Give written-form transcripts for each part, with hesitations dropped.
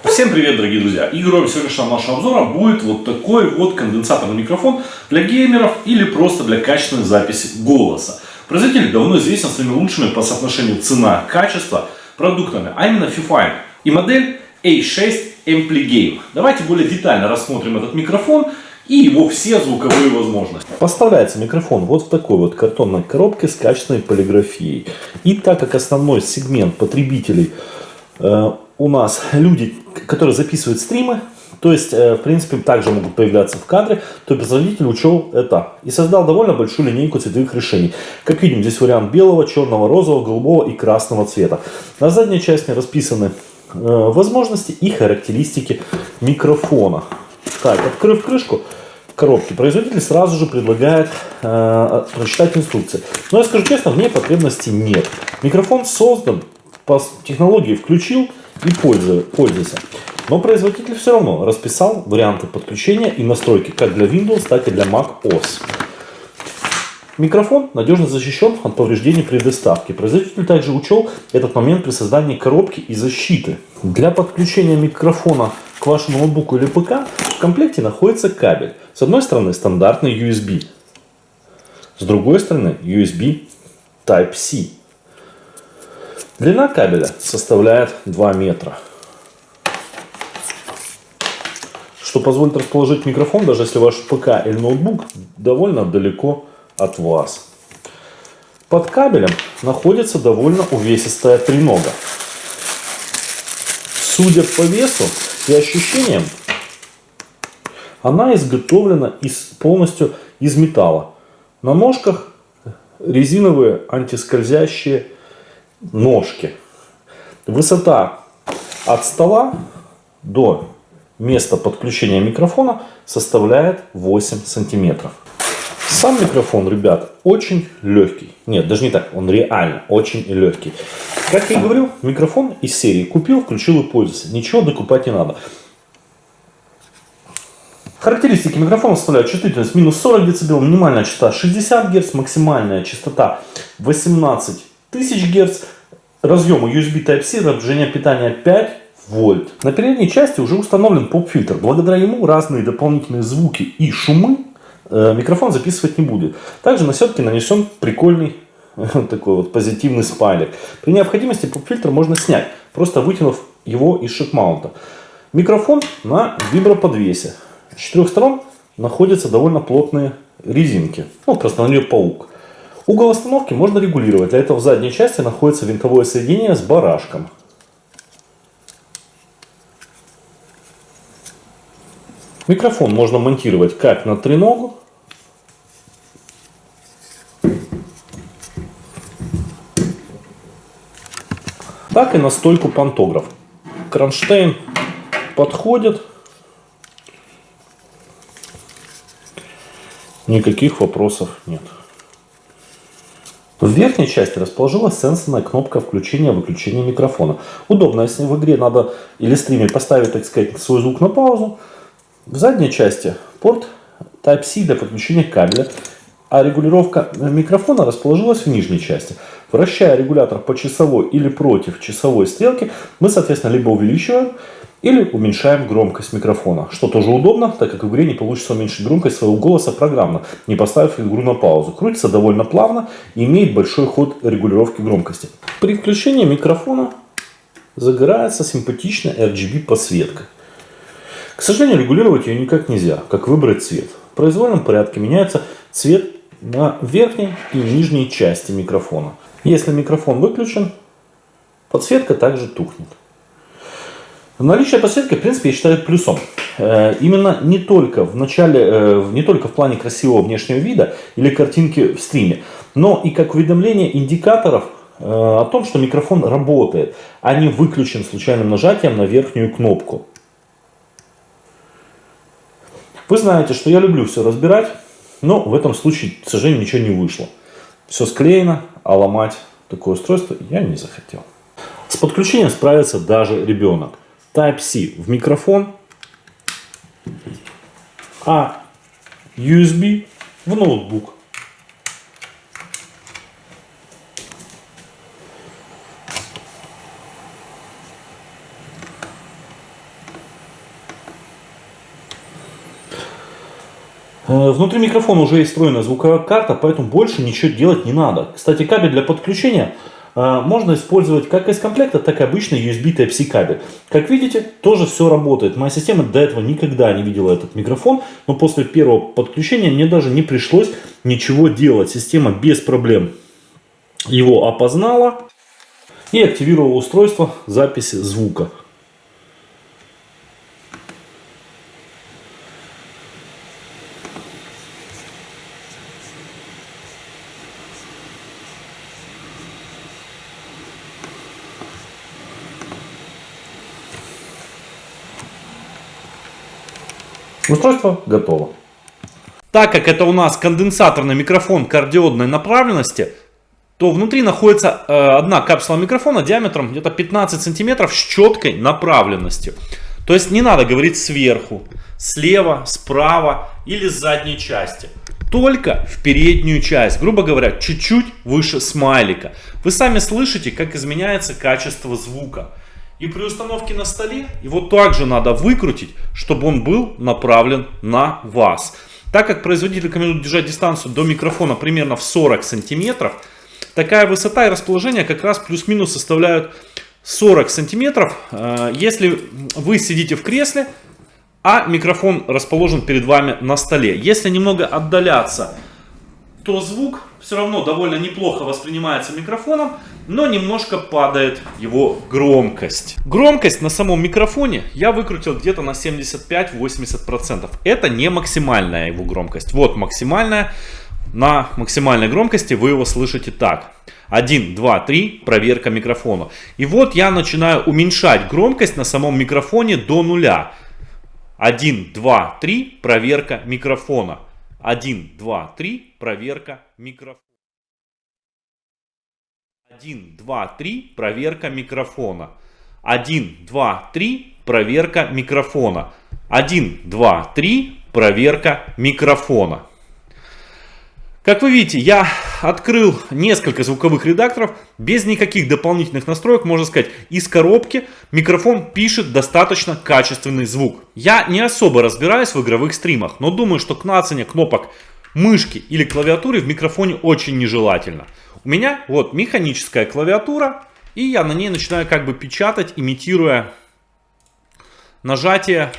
Всем привет, дорогие друзья! И героем сегодняшнего нашего обзора будет вот такой вот конденсаторный микрофон для геймеров или просто для качественной записи голоса. Производитель давно известен своими лучшими по соотношению цена-качество продуктами, а именно Fifine и модель A6 AmpliGain. Давайте более детально рассмотрим этот микрофон и его все звуковые возможности. Поставляется микрофон вот в такой вот картонной коробке с качественной полиграфией. И так как основной сегмент потребителей у нас люди, которые записывают стримы, то есть, в принципе, также могут появляться в кадре, то производитель учел это и создал довольно большую линейку цветовых решений. Как видим, здесь вариант белого, черного, розового, голубого и красного цвета. На задней части расписаны возможности и характеристики микрофона. Так, открыв крышку коробки, производитель сразу же предлагает прочитать инструкции. Но я скажу честно, в ней потребности нет. Микрофон создан по технологии включил и пользуйся. Но производитель все равно расписал варианты подключения и настройки как для Windows, так и для Mac OS. Микрофон надежно защищен от повреждений при доставке. Производитель также учел этот момент при создании коробки и защиты. Для подключения микрофона к вашему ноутбуку или ПК в комплекте находится кабель. С одной стороны стандартный USB, с другой стороны USB Type-C. Длина кабеля составляет 2 метра, что позволит расположить микрофон, даже если ваш ПК или ноутбук довольно далеко от вас. Под кабелем находится довольно увесистая тренога. Судя по весу и ощущениям, она изготовлена полностью из металла. На ножках резиновые антискользящие ножки. Высота от стола до места подключения микрофона составляет 8 сантиметров. Сам микрофон, ребят, очень легкий. Нет, даже не так, он реально очень легкий. Как я и говорил, микрофон из серии купил, включил и пользуйся. Ничего докупать не надо. Характеристики микрофона составляют чувствительность минус 40 дБ, минимальная частота 60 Гц, максимальная частота 18 тысяч Гц, разъемы USB Type-C, напряжение питания 5 вольт. На передней части уже установлен поп-фильтр. Благодаря ему разные дополнительные звуки и шумы микрофон записывать не будет. Также на сетке нанесен прикольный такой вот позитивный спайлер. При необходимости поп-фильтр можно снять, просто вытянув его из шик-маунта. Микрофон на виброподвесе. С 4 сторон находятся довольно плотные резинки. Ну, просто на нее паук. Угол остановки можно регулировать. Для этого в задней части находится винтовое соединение с барашком. Микрофон можно монтировать как на треногу, так и на стойку пантограф. Кронштейн подходит. Никаких вопросов нет. В верхней части расположилась сенсорная кнопка включения-выключения микрофона. Удобно, если в игре надо или стриме поставить, так сказать, свой звук на паузу. В задней части порт Type-C для подключения кабеля, а регулировка микрофона расположилась в нижней части. Вращая регулятор по часовой или против часовой стрелки, мы, соответственно, либо увеличиваем, или уменьшаем громкость микрофона, что тоже удобно, так как в игре не получится уменьшить громкость своего голоса программно, не поставив игру на паузу. Крутится довольно плавно и имеет большой ход регулировки громкости. При включении микрофона загорается симпатичная RGB подсветка. К сожалению, регулировать ее никак нельзя, как выбрать цвет. В произвольном порядке меняется цвет на верхней и нижней части микрофона. Если микрофон выключен, подсветка также тухнет. Наличие подсветки, в принципе, я считаю плюсом. Именно не только в плане красивого внешнего вида или картинки в стриме, но и как уведомление индикаторов о том, что микрофон работает, а не выключен случайным нажатием на верхнюю кнопку. Вы знаете, что я люблю все разбирать, но в этом случае, к сожалению, ничего не вышло. Все склеено, а ломать такое устройство я не захотел. С подключением справится даже ребенок. Type-C в микрофон, а USB в ноутбук. Внутри микрофона уже есть встроенная звуковая карта, поэтому больше ничего делать не надо. Кстати, кабель для подключения можно использовать как из комплекта, так и обычный USB Type-C кабель. Как видите, тоже все работает. Моя система до этого никогда не видела этот микрофон, но после первого подключения мне даже не пришлось ничего делать. Система без проблем его опознала и активировала устройство записи звука. Устройство готово. Так как это у нас конденсаторный микрофон кардиодной направленности, то внутри находится одна капсула микрофона диаметром где-то 15 сантиметров с четкой направленностью. То есть не надо говорить сверху, слева, справа или с задней части. Только в переднюю часть, грубо говоря, чуть-чуть выше смайлика. Вы сами слышите, как изменяется качество звука. И при установке на столе его также надо выкрутить, чтобы он был направлен на вас. Так как производитель рекомендует держать дистанцию до микрофона примерно в 40 сантиметров, такая высота и расположение как раз плюс-минус составляют 40 сантиметров, если вы сидите в кресле, а микрофон расположен перед вами на столе. Если немного отдаляться, то звук все равно довольно неплохо воспринимается микрофоном, но немножко падает его громкость. Громкость на самом микрофоне я выкрутил где-то на 75-80%. Это не максимальная его громкость. Вот максимальная. На максимальной громкости вы его слышите так. 1, 2, 3, проверка микрофона. И вот я начинаю уменьшать громкость на самом микрофоне до нуля. 1, 2, 3, проверка микрофона. 1, 2, 3, проверка микрофона. 1, 2, 3, проверка микрофона. 1, 2, 3, проверка микрофона. 1, 2, 3, проверка микрофона. Как вы видите, я открыл несколько звуковых редакторов без никаких дополнительных настроек. Можно сказать, из коробки микрофон пишет достаточно качественный звук. Я не особо разбираюсь в игровых стримах, но думаю, что клацание кнопок мышки или клавиатуры в микрофоне очень нежелательно. У меня вот механическая клавиатура, и я на ней начинаю как бы печатать, имитируя нажатие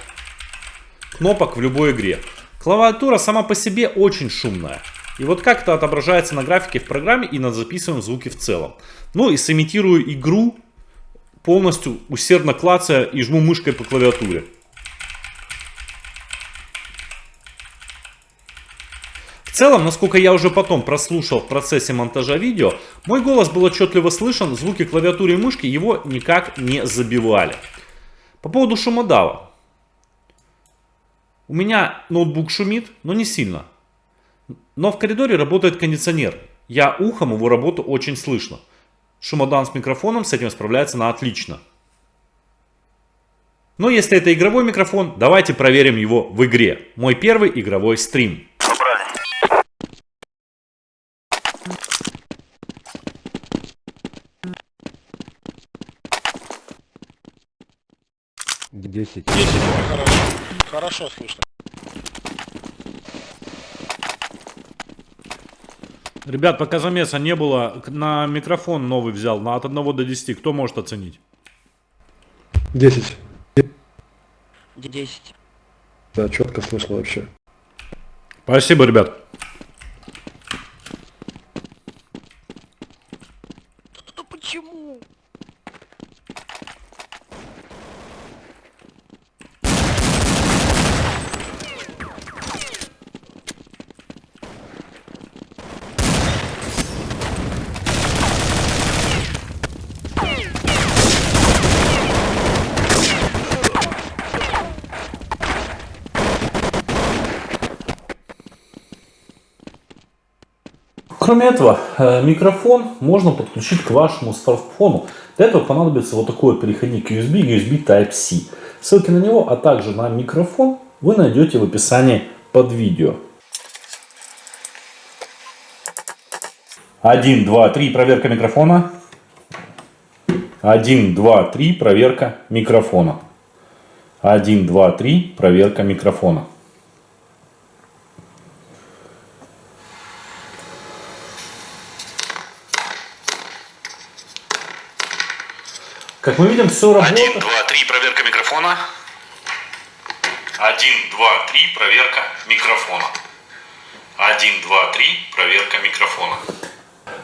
кнопок в любой игре. Клавиатура сама по себе очень шумная. И вот как это отображается на графике в программе и на записываемом звуке в целом. Ну и сымитирую игру, полностью усердно клацая и жму мышкой по клавиатуре. В целом, насколько я уже потом прослушал в процессе монтажа видео, мой голос был отчетливо слышен, звуки клавиатуры и мышки его никак не забивали. По поводу шумодава. У меня ноутбук шумит, но не сильно. Но в коридоре работает кондиционер. Я ухом его работу очень слышно. Шумодан с микрофоном с этим справляется на отлично. Но если это игровой микрофон, давайте проверим его в игре. Мой первый игровой стрим. 10. 10, хорошо слышно. Ребят, пока замеса не было, на микрофон новый взял, от 1 до 10. Кто может оценить? 10. 10. Да, четко слышно вообще. Спасибо, ребят. Ну почему? Кроме этого, микрофон можно подключить к вашему смартфону. Для этого понадобится вот такой вот переходник USB Type-C. Ссылки на него, а также на микрофон вы найдете в описании под видео. 1, 2, 3, проверка микрофона. 1, 2, 3, проверка микрофона. 1, 2, 3, проверка микрофона. Как мы видим, все 1, работает. 2, 3, проверка микрофона. 1, 2, 3, проверка микрофона. 1, 2, 3, проверка микрофона.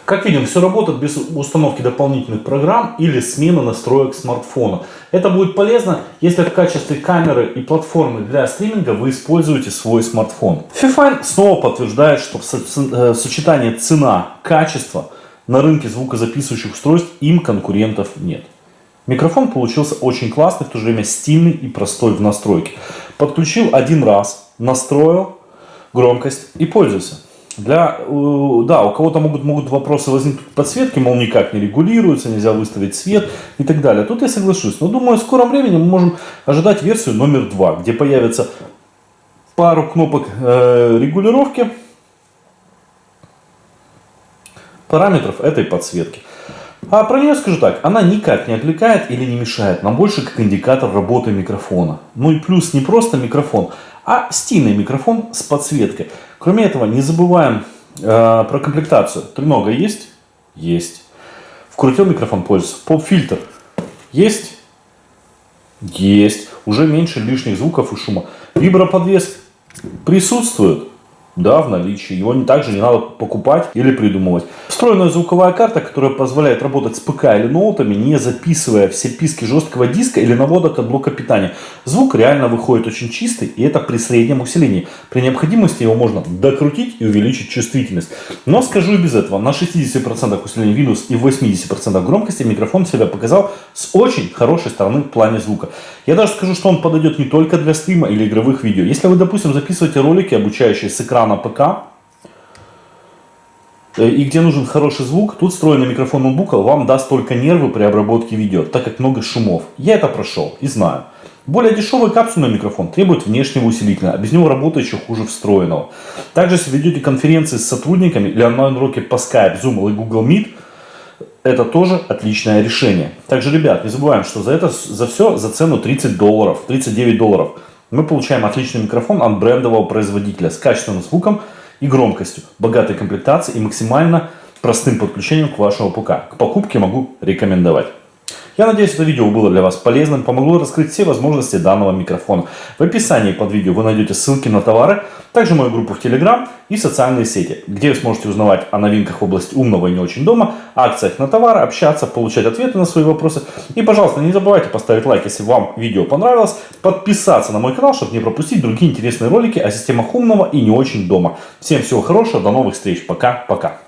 Как видим, все работает без установки дополнительных программ или смены настроек смартфона. Это будет полезно, если в качестве камеры и платформы для стриминга вы используете свой смартфон. Fifine снова подтверждает, что в сочетании цена-качество на рынке звукозаписывающих устройств им конкурентов нет. Микрофон получился очень классный, в то же время стильный и простой в настройке. Подключил один раз, настроил громкость и пользуйся. Да, у кого-то могут вопросы возникнуть к подсветке, мол, никак не регулируется, нельзя выставить свет и так далее. Тут я соглашусь. Но думаю, в скором времени мы можем ожидать версию номер 2, где появится пару кнопок регулировки параметров этой подсветки. А про нее скажу так, она никак не отвлекает или не мешает, нам больше как индикатор работы микрофона. Ну и плюс не просто микрофон, а стильный микрофон с подсветкой. Кроме этого, не забываем про комплектацию. Тренога есть? Есть. Вкрутил микрофон, пользуется. Поп-фильтр есть? Есть. Уже меньше лишних звуков и шума. Виброподвес присутствует? Да, в наличии. Его также не надо покупать или придумывать. Встроенная звуковая карта, которая позволяет работать с ПК или ноутами, не записывая все писки жесткого диска или наводок от блока питания. Звук реально выходит очень чистый, и это при среднем усилении. При необходимости его можно докрутить и увеличить чувствительность. Но скажу и без этого, на 60% усиления Windows и 80% громкости микрофон себя показал с очень хорошей стороны в плане звука. Я даже скажу, что он подойдет не только для стрима или игровых видео. Если вы, допустим, записываете ролики, обучающие с экрана на ПК, и где нужен хороший звук, тут встроенный микрофон ноутбука вам даст только нервы при обработке видео, так как много шумов. Я это прошел и знаю. Более дешевый капсульный микрофон требует внешнего усилителя, а без него работает еще хуже встроенного. Также, если ведете конференции с сотрудниками или онлайн-уроки по Skype, Zoom или Google Meet, это тоже отличное решение. Также, ребят, не забываем, что за все за цену $30, $39 мы получаем отличный микрофон от брендового производителя с качественным звуком и громкостью, богатой комплектацией и максимально простым подключением к вашему ПК. К покупке могу рекомендовать. Я надеюсь, это видео было для вас полезным, помогло раскрыть все возможности данного микрофона. В описании под видео вы найдете ссылки на товары, также мою группу в Telegram и социальные сети, где вы сможете узнавать о новинках в области умного и не очень дома, акциях на товары, общаться, получать ответы на свои вопросы. И, пожалуйста, не забывайте поставить лайк, если вам видео понравилось, подписаться на мой канал, чтобы не пропустить другие интересные ролики о системах умного и не очень дома. Всем всего хорошего, до новых встреч, пока-пока.